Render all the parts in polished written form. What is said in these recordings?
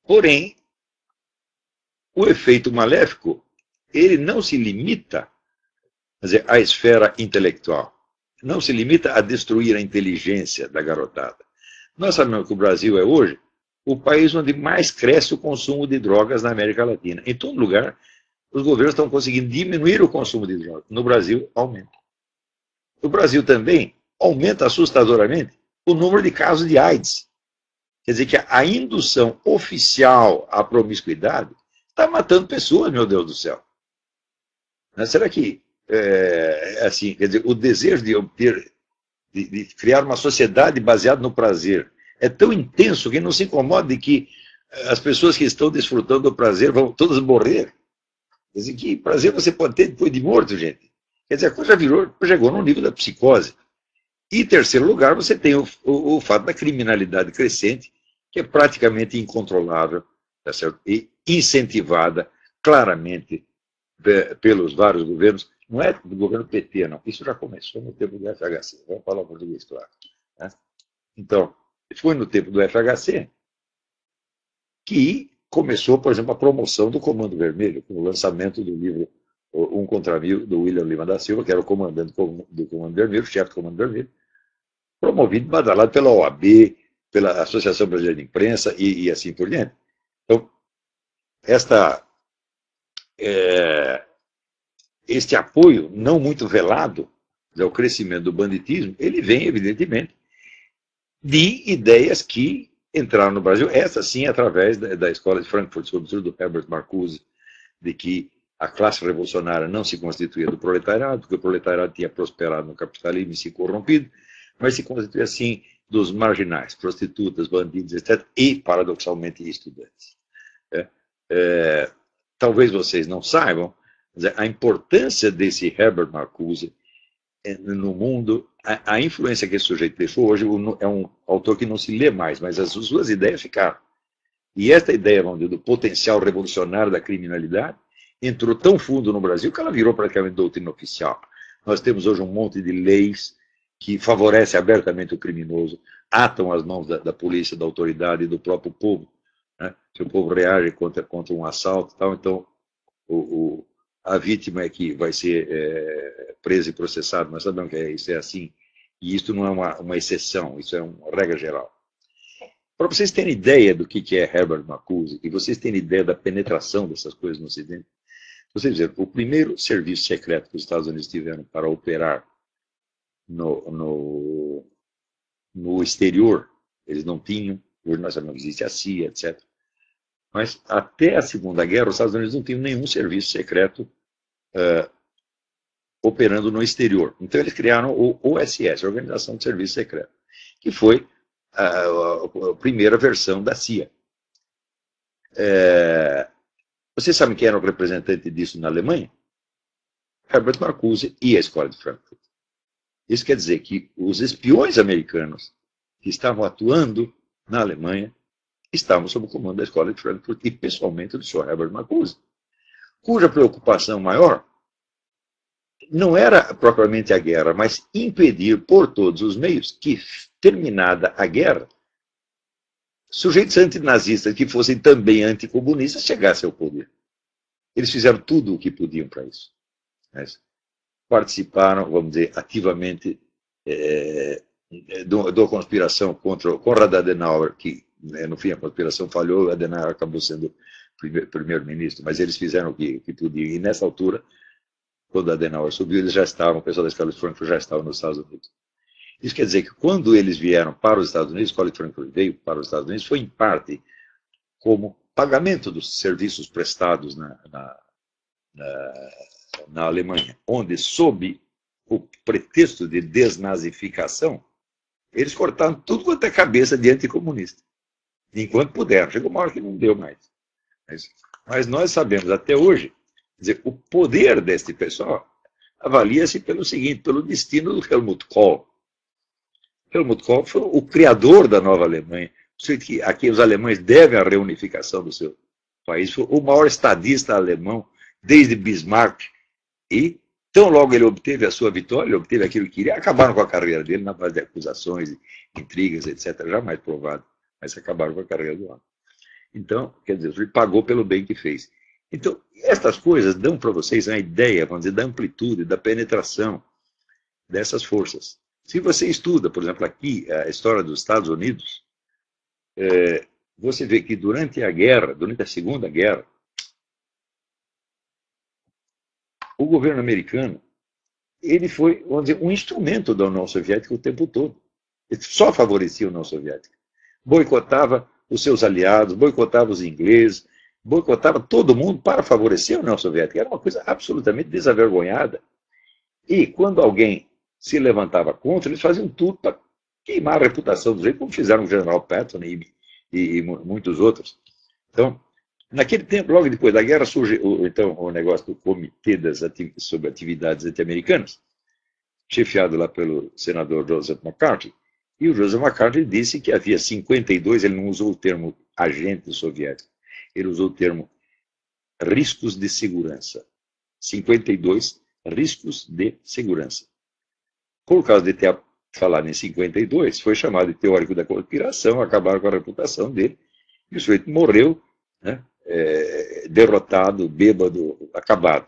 Porém, o efeito maléfico, ele não se limita, quer dizer, à esfera intelectual. Não se limita a destruir a inteligência da garotada. Nós sabemos que o Brasil é hoje o país onde mais cresce o consumo de drogas na América Latina. Em todo lugar, os governos estão conseguindo diminuir o consumo de drogas. No Brasil, aumenta. No Brasil também aumenta assustadoramente o número de casos de AIDS. Quer dizer que a indução oficial à promiscuidade está matando pessoas, meu Deus do céu. Será que, assim, quer dizer, o desejo de obter, de criar uma sociedade baseada no prazer é tão intenso que não se incomoda de que as pessoas que estão desfrutando do prazer vão todas morrer? Quer dizer, que prazer você pode ter depois de morto, gente? Quer dizer, a coisa chegou no nível da psicose. E, em terceiro lugar, você tem o fato da criminalidade crescente, que é praticamente incontrolável, tá certo? E incentivada claramente pelos vários governos. Não é do governo PT, não. Isso já começou no tempo do FHC. Vamos falar português, claro. Né? Então, foi no tempo do FHC que começou, por exemplo, a promoção do Comando Vermelho, com o lançamento do livro Um Contra Mil, do William Lima da Silva, que era o comandante do Comando Vermelho, o chefe do Comando Vermelho, promovido e badalado pela OAB, pela Associação Brasileira de Imprensa e assim por diante. Então, este apoio não muito velado ao crescimento do banditismo, ele vem, evidentemente, de ideias que entraram no Brasil, essa sim através da escola de Frankfurt, sobretudo do Herbert Marcuse, de que a classe revolucionária não se constituía do proletariado, porque o proletariado tinha prosperado no capitalismo e se corrompido, mas se constituía, assim, dos marginais, prostitutas, bandidos, etc., e, paradoxalmente, estudantes. Talvez vocês não saibam, a importância desse Herbert Marcuse no mundo, a influência que esse sujeito deixou hoje, é um autor que não se lê mais, mas as suas ideias ficaram. E esta ideia, vamos dizer, do potencial revolucionário da criminalidade entrou tão fundo no Brasil que ela virou praticamente doutrina oficial. Nós temos hoje um monte de leis que favorecem abertamente o criminoso, atam as mãos da polícia, da autoridade e do próprio povo. Né? Se o povo reage contra um assalto, tal, então a vítima é que vai ser presa e processada. Nós sabemos que isso é assim. E isso não é uma exceção, isso é uma regra geral. Para vocês terem ideia do que é Herbert Marcuse, e vocês terem ideia da penetração dessas coisas no Ocidente, vocês dizem, o primeiro serviço secreto que os Estados Unidos tiveram para operar no exterior, eles não tinham, hoje nós sabemos que existe a CIA, etc. Mas até a Segunda Guerra, os Estados Unidos não tinham nenhum serviço secreto operando no exterior. Então eles criaram o OSS, Organização de Serviço Secreto, que foi a primeira versão da CIA. Vocês sabem quem era o representante disso na Alemanha? Herbert Marcuse e a Escola de Frankfurt. Isso quer dizer que os espiões americanos que estavam atuando na Alemanha estavam sob o comando da Escola de Frankfurt e, pessoalmente, do Sr. Herbert Marcuse, cuja preocupação maior não era propriamente a guerra, mas impedir por todos os meios que, terminada a guerra, sujeitos antinazistas que fossem também anticomunistas chegassem ao poder. Eles fizeram tudo o que podiam para isso. Participaram, vamos dizer, ativamente da conspiração contra o Konrad Adenauer, que, no fim, a conspiração falhou, Adenauer acabou sendo primeiro-ministro, mas eles fizeram o que podiam. E, nessa altura, quando Adenauer subiu, eles já estavam, o pessoal da Escola de Frankfurt já estava nos Estados Unidos. Isso quer dizer que quando eles vieram para os Estados Unidos, a Escola de Frankfurt veio para os Estados Unidos, foi em parte como pagamento dos serviços prestados na Alemanha, onde, sob o pretexto de desnazificação, eles cortaram tudo quanto é cabeça de anticomunista, enquanto puderam. Chegou uma hora que não deu mais. Mas nós sabemos até hoje, quer dizer, o poder deste pessoal avalia-se pelo seguinte, pelo destino do Helmut Kohl. Helmut Kohl foi o criador da nova Alemanha, a quem os alemães devem a reunificação do seu país, foi o maior estadista alemão desde Bismarck, e tão logo ele obteve a sua vitória, ele obteve aquilo que queria, acabaram com a carreira dele na base de acusações, intrigas, etc., jamais provado, mas acabaram com a carreira do homem. Então, quer dizer, ele pagou pelo bem que fez. Então, estas coisas dão para vocês a ideia, vamos dizer, da amplitude, da penetração dessas forças. Se você estuda, por exemplo, aqui, a história dos Estados Unidos, você vê que durante a guerra, durante a Segunda Guerra, o governo americano, ele foi, vamos dizer, um instrumento da União Soviética o tempo todo. Ele só favorecia a União Soviética. Boicotava os seus aliados, boicotava os ingleses, boicotava todo mundo para favorecer a União Soviética. Era uma coisa absolutamente desavergonhada. E quando alguém se levantava contra, eles faziam tudo para queimar a reputação do jeito, como fizeram o general Patton e muitos outros. Então, naquele tempo, logo depois da guerra, surge o negócio do Comitê sobre Atividades Anti-Americanas, chefiado lá pelo senador Joseph McCarthy. E o Joseph McCarthy disse que havia 52, ele não usou o termo agente soviético, ele usou o termo riscos de segurança. 52 riscos de segurança. Por causa de ter falado em 52, foi chamado de teórico da conspiração, acabaram com a reputação dele, e o sujeito morreu, né, derrotado, bêbado, acabado.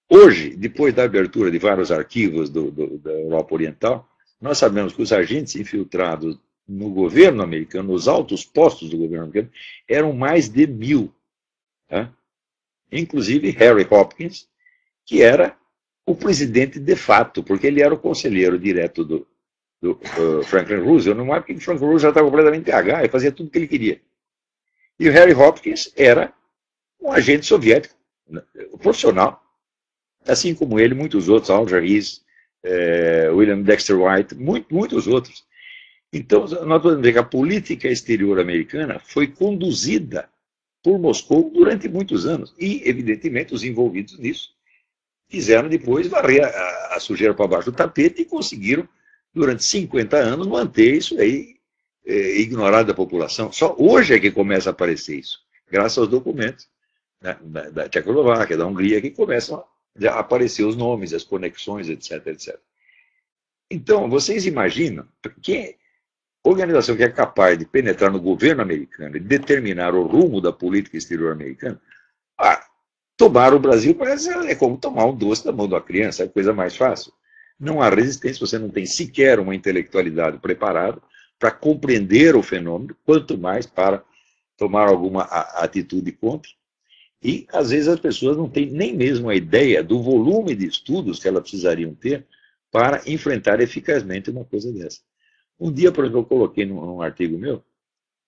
Hoje, depois da abertura de vários arquivos da Europa Oriental, nós sabemos que os agentes infiltrados no governo americano, nos altos postos do governo americano, eram mais de 1000. Tá? Inclusive Harry Hopkins, que era o presidente de fato, porque ele era o conselheiro direto do Franklin Roosevelt, numa época que Franklin Roosevelt já estava completamente PH e fazia tudo o que ele queria. E o Harry Hopkins era um agente soviético, profissional, assim como ele, muitos outros, Alger Rees, William Dexter White, muitos outros. Então, nós podemos ver que a política exterior americana foi conduzida por Moscou durante muitos anos. E, evidentemente, os envolvidos nisso quiseram depois varrer a sujeira para baixo do tapete e conseguiram, durante 50 anos, manter isso aí ignorado da população. Só hoje é que começa a aparecer isso, graças aos documentos, né, da Tchecoslováquia, da Hungria, que começam a aparecer os nomes, as conexões, etc, etc. Então, vocês imaginam que organização que é capaz de penetrar no governo americano e determinar o rumo da política exterior americana, tomar o Brasil parece é como tomar um doce da mão de uma criança, é a coisa mais fácil. Não há resistência, você não tem sequer uma intelectualidade preparada para compreender o fenômeno, quanto mais para tomar alguma atitude contra. E, às vezes, as pessoas não têm nem mesmo a ideia do volume de estudos que elas precisariam ter para enfrentar eficazmente uma coisa dessa. Um dia, por exemplo, eu coloquei num artigo meu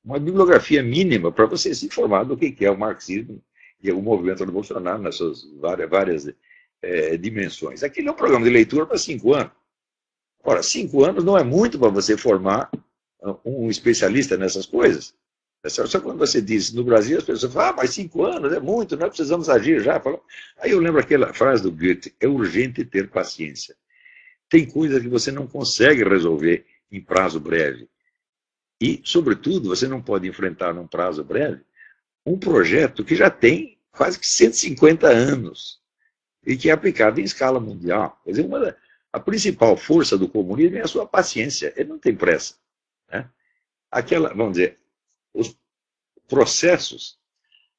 uma bibliografia mínima para você se informar do que é o marxismo e o movimento revolucionário nas suas várias dimensões. Aquele é um programa de leitura para 5 anos. Ora, 5 anos não é muito para você formar um especialista nessas coisas. Só quando você diz no Brasil, as pessoas falam, mas 5 anos é muito, nós precisamos agir já. Aí eu lembro aquela frase do Goethe, é urgente ter paciência. Tem coisas que você não consegue resolver em prazo breve. E, sobretudo, você não pode enfrentar num prazo breve um projeto que já tem quase que 150 anos e que é aplicado em escala mundial. Quer dizer, a principal força do comunismo é a sua paciência. Ele não tem pressa. Né? Vamos dizer, os processos,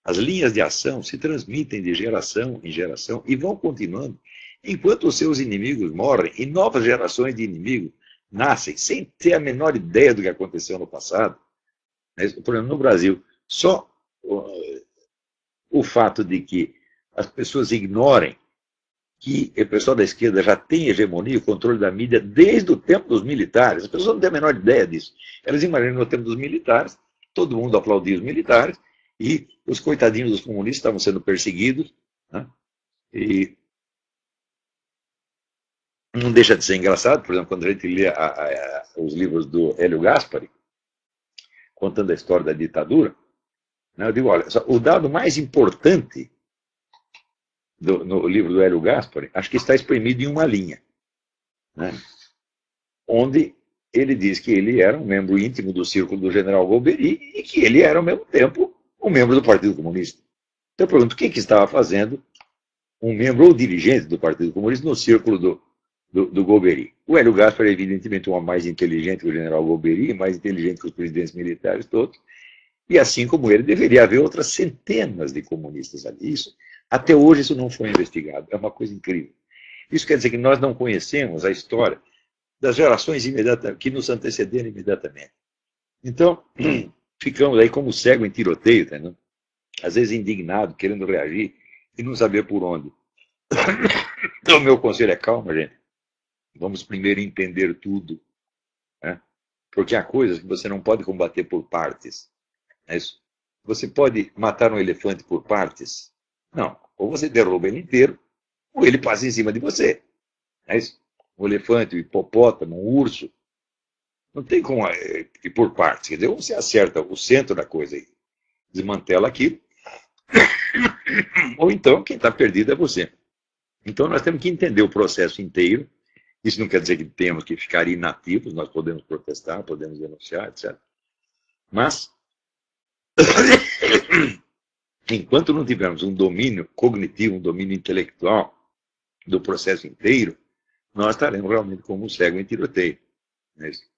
as linhas de ação se transmitem de geração em geração e vão continuando enquanto os seus inimigos morrem e novas gerações de inimigos nascem sem ter a menor ideia do que aconteceu no passado. Por exemplo, no Brasil, só o fato de que as pessoas ignorem que o pessoal da esquerda já tem hegemonia, o controle da mídia desde o tempo dos militares. As pessoas não têm a menor ideia disso. Elas imaginam no tempo dos militares, todo mundo aplaudia os militares e os coitadinhos dos comunistas estavam sendo perseguidos. Né? E não deixa de ser engraçado, por exemplo, quando a gente lê os livros do Hélio Gaspari, contando a história da ditadura, né, eu digo, olha, o dado mais importante no livro do Hélio Gaspari, acho que está exprimido em uma linha, né, onde ele diz que ele era um membro íntimo do círculo do general Golbery e que ele era, ao mesmo tempo, um membro do Partido Comunista. Então eu pergunto, o que estava fazendo um membro ou dirigente do Partido Comunista no círculo do Golbery? O Hélio Gaspari é evidentemente um homem mais inteligente que o general Golbery, mais inteligente que os presidentes militares todos, E assim como ele, deveria haver outras centenas de comunistas ali. Isso, até hoje isso não foi investigado. É uma coisa incrível. Isso quer dizer que nós não conhecemos a história das gerações que nos antecederam imediatamente. Então, ficamos aí como cego em tiroteio, entendeu? Às vezes indignado, querendo reagir e não saber por onde. Então, o meu conselho é calma, gente. Vamos primeiro entender tudo, né? Porque há coisas que você não pode combater por partes. É isso. Você pode matar um elefante por partes? Não. Ou você derruba ele inteiro, ou ele passa em cima de você. É isso. Um elefante, um hipopótamo, um urso. Não tem como ir por partes. Quer dizer, ou você acerta o centro da coisa e desmantela aquilo, ou então quem está perdido é você. Então nós temos que entender o processo inteiro. Isso não quer dizer que temos que ficar inativos, nós podemos protestar, podemos denunciar, etc. Mas, enquanto não tivermos um domínio cognitivo, um domínio intelectual do processo inteiro, nós estaremos realmente como um cego em tiroteio. Não é isso?